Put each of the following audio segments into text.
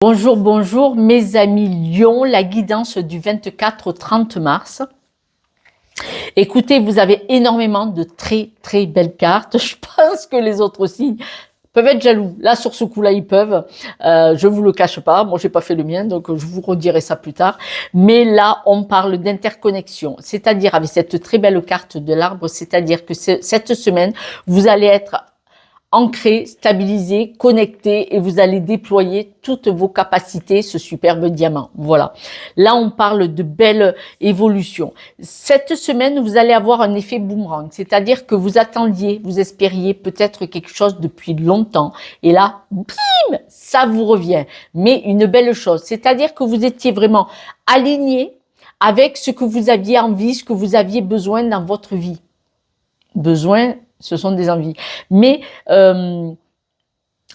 Bonjour, bonjour mes amis Lion, la guidance du 24 au 30 mars. Écoutez, vous avez énormément de très belles cartes. Je pense que les autres aussi peuvent être jaloux. Là, sur ce coup-là, ils peuvent. Je vous le cache pas. Moi, j'ai pas fait le mien, donc je vous redirai ça plus tard. Mais là, on parle d'interconnexion. C'est-à-dire, avec cette très belle carte de l'arbre, c'est-à-dire que cette semaine, vous allez être ancré, stabilisé, connecté et vous allez déployer toutes vos capacités, ce superbe diamant. Voilà. Là, on parle de belle évolution. Cette semaine, vous allez avoir un effet boomerang, c'est-à-dire que vous attendiez, vous espériez peut-être quelque chose depuis longtemps et là, bim, ça vous revient. Mais une belle chose, c'est-à-dire que vous étiez vraiment aligné avec ce que vous aviez envie, ce que vous aviez besoin dans votre vie. Besoin, ce sont des envies. Mais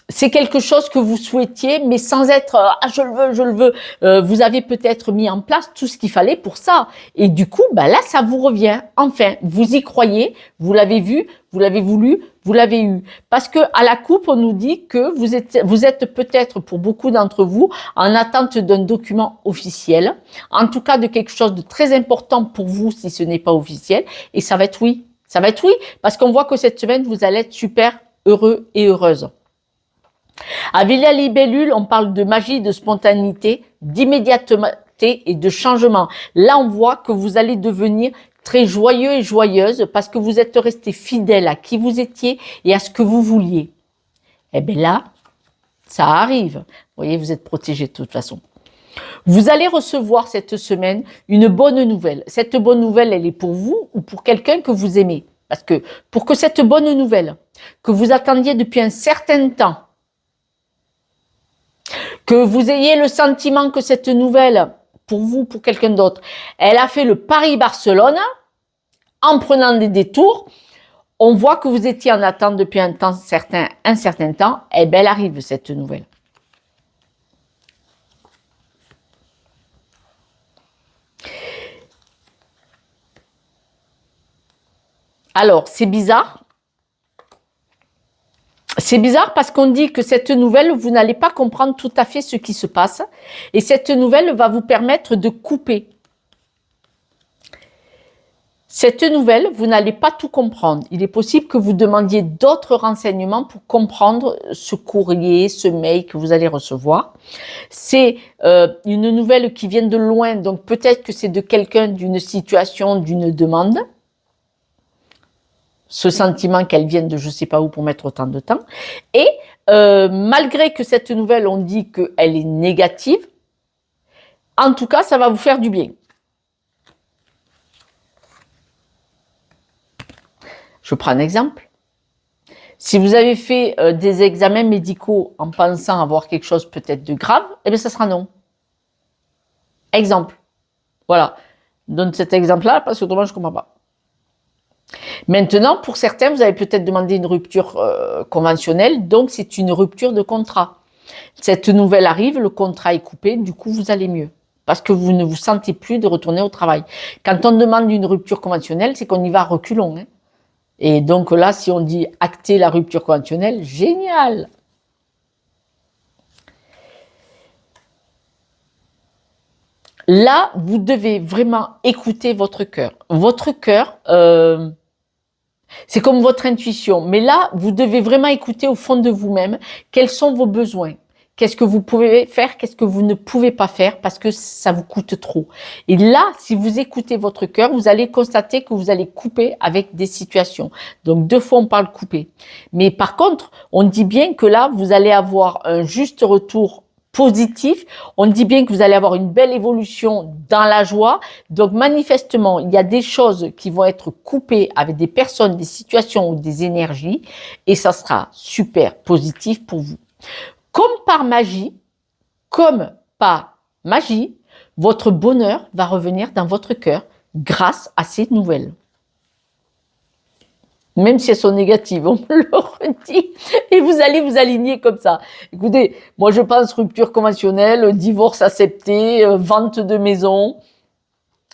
c'est quelque chose que vous souhaitiez, mais sans être ah je le veux. Vous avez peut-être mis en place tout ce qu'il fallait pour ça. Et du coup, bah là, ça vous revient. Enfin, vous y croyez, vous l'avez vu, vous l'avez voulu, vous l'avez eu. Parce que à la coupe, on nous dit que vous êtes peut-être pour beaucoup d'entre vous en attente d'un document officiel, en tout cas de quelque chose de très important pour vous si ce n'est pas officiel. Et ça va être oui. Ça va être oui, parce qu'on voit que cette semaine, vous allez être super heureux et heureuse. Avec la libellule, on parle de magie, de spontanéité, d'immédiateté et de changement. Là, on voit que vous allez devenir très joyeux et joyeuse parce que vous êtes resté fidèle à qui vous étiez et à ce que vous vouliez. Eh bien là, ça arrive. Vous voyez, vous êtes protégé de toute façon. Vous allez recevoir cette semaine une bonne nouvelle. Cette bonne nouvelle, elle est pour vous ou pour quelqu'un que vous aimez. Parce que pour que cette bonne nouvelle, que vous attendiez depuis un certain temps, que vous ayez le sentiment que cette nouvelle, pour vous, pour quelqu'un d'autre, elle a fait le Paris-Barcelone, en prenant des détours, on voit que vous étiez en attente depuis un certain temps, et bien elle arrive cette nouvelle. Alors, c'est bizarre. C'est bizarre parce qu'on dit que cette nouvelle, vous n'allez pas comprendre tout à fait ce qui se passe. Et cette nouvelle va vous permettre de couper. Cette nouvelle, vous n'allez pas tout comprendre. Il est possible que vous demandiez d'autres renseignements pour comprendre ce courrier, ce mail que vous allez recevoir. C'est une nouvelle qui vient de loin, donc peut-être que c'est de quelqu'un, d'une situation, d'une demande. Ce sentiment qu'elle vienne de je ne sais pas où pour mettre autant de temps. Et malgré que cette nouvelle, on dit qu'elle est négative, en tout cas, ça va vous faire du bien. Je prends un exemple. Si vous avez fait des examens médicaux en pensant avoir quelque chose peut-être de grave, eh bien, ça sera non. Exemple. Voilà. Je donne cet exemple-là parce que autrement, je ne comprends pas. Maintenant, pour certains, vous avez peut-être demandé une rupture conventionnelle, donc c'est une rupture de contrat. Cette nouvelle arrive, le contrat est coupé, du coup vous allez mieux, parce que vous ne vous sentez plus de retourner au travail. Quand on demande une rupture conventionnelle, c'est qu'on y va à reculons. Hein. Et donc là, si on dit acter la rupture conventionnelle, génial. Là, vous devez vraiment écouter votre cœur. Votre cœur... c'est comme votre intuition. Mais là, vous devez vraiment écouter au fond de vous-même quels sont vos besoins. Qu'est-ce que vous pouvez faire, qu'est-ce que vous ne pouvez pas faire parce que ça vous coûte trop. Et là, si vous écoutez votre cœur, vous allez constater que vous allez couper avec des situations. Donc, 2 fois, on parle couper. Mais par contre, on dit bien que là, vous allez avoir un juste retour positif. On dit bien que vous allez avoir une belle évolution dans la joie. Donc, manifestement, il y a des choses qui vont être coupées avec des personnes, des situations ou des énergies et ça sera super positif pour vous. Comme par magie, votre bonheur va revenir dans votre cœur grâce à ces nouvelles. Même si elles sont négatives, on me le redit, et vous allez vous aligner comme ça. Écoutez, moi je pense rupture conventionnelle, divorce accepté, vente de maison.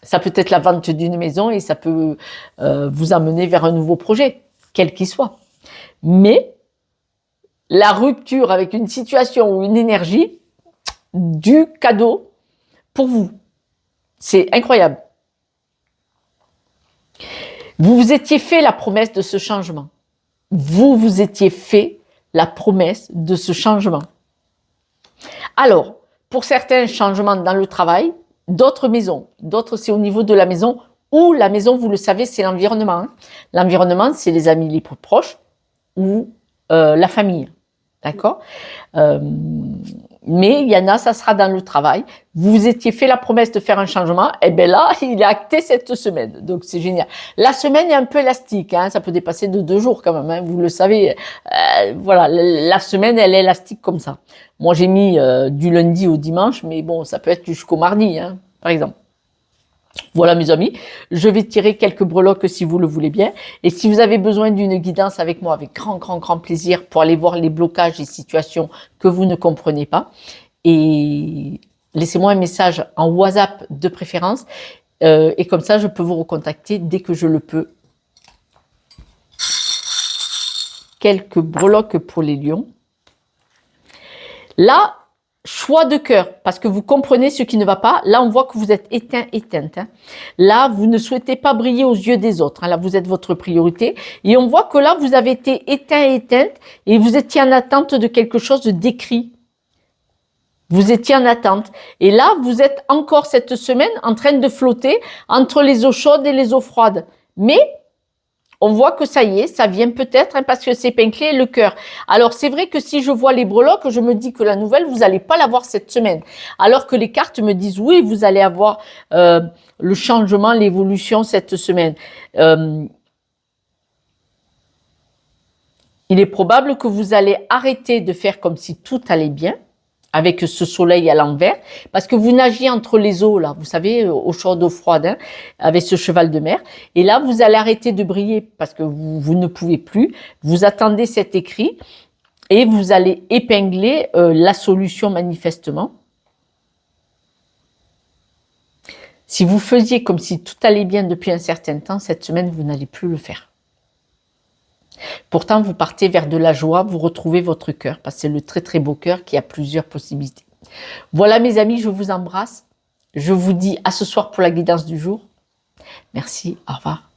Ça peut être la vente d'une maison et ça peut vous amener vers un nouveau projet, quel qu'il soit. Mais la rupture avec une situation ou une énergie, du cadeau pour vous. C'est incroyable. Vous vous étiez fait la promesse de ce changement. Vous vous étiez fait la promesse de ce changement. Alors, pour certains, changements dans le travail, d'autres maisons, d'autres c'est au niveau de la maison, ou la maison, vous le savez, c'est l'environnement. Hein. L'environnement, c'est les amis les plus proches ou la famille. D'accord mais il y en a, ça sera dans le travail. Vous vous étiez fait la promesse de faire un changement, et bien là, il est acté cette semaine. Donc, c'est génial. La semaine est un peu élastique, hein, ça peut dépasser de 2 jours quand même, hein, vous le savez. Voilà, la semaine, elle est élastique comme ça. Moi, j'ai mis du lundi au dimanche, mais bon, ça peut être jusqu'au mardi, hein, par exemple. Voilà mes amis, je vais tirer quelques breloques si vous le voulez bien. Et si vous avez besoin d'une guidance avec moi, avec grand plaisir pour aller voir les blocages et situations que vous ne comprenez pas. Et laissez-moi un message en WhatsApp de préférence. Et comme ça, je peux vous recontacter dès que je le peux. Quelques breloques pour les lions. Là, choix de cœur, parce que vous comprenez ce qui ne va pas. Là, on voit que vous êtes éteinte. Hein. Là, vous ne souhaitez pas briller aux yeux des autres. Hein. Là, vous êtes votre priorité. Et on voit que là, vous avez été éteinte et vous étiez en attente de quelque chose d'écrit. Vous étiez en attente. Et là, vous êtes encore cette semaine en train de flotter entre les eaux chaudes et les eaux froides. Mais on voit que ça y est, ça vient peut-être hein, parce que c'est épinglé le cœur. Alors, c'est vrai que si je vois les breloques, je me dis que la nouvelle, vous n'allez pas l'avoir cette semaine. Alors que les cartes me disent, oui, vous allez avoir le changement, l'évolution cette semaine. Il est probable que vous allez arrêter de faire comme si tout allait bien avec ce soleil à l'envers, parce que vous nagiez entre les eaux, là, vous savez, eau chaude, eau froide, hein, avec ce cheval de mer. Et là, vous allez arrêter de briller parce que vous ne pouvez plus. Vous attendez cet écrit et vous allez épingler la solution manifestement. Si vous faisiez comme si tout allait bien depuis un certain temps, cette semaine, vous n'allez plus le faire. Pourtant, vous partez vers de la joie, vous retrouvez votre cœur, parce que c'est le très beau cœur qui a plusieurs possibilités. Voilà mes amis, je vous embrasse. Je vous dis à ce soir pour la guidance du jour. Merci, au revoir.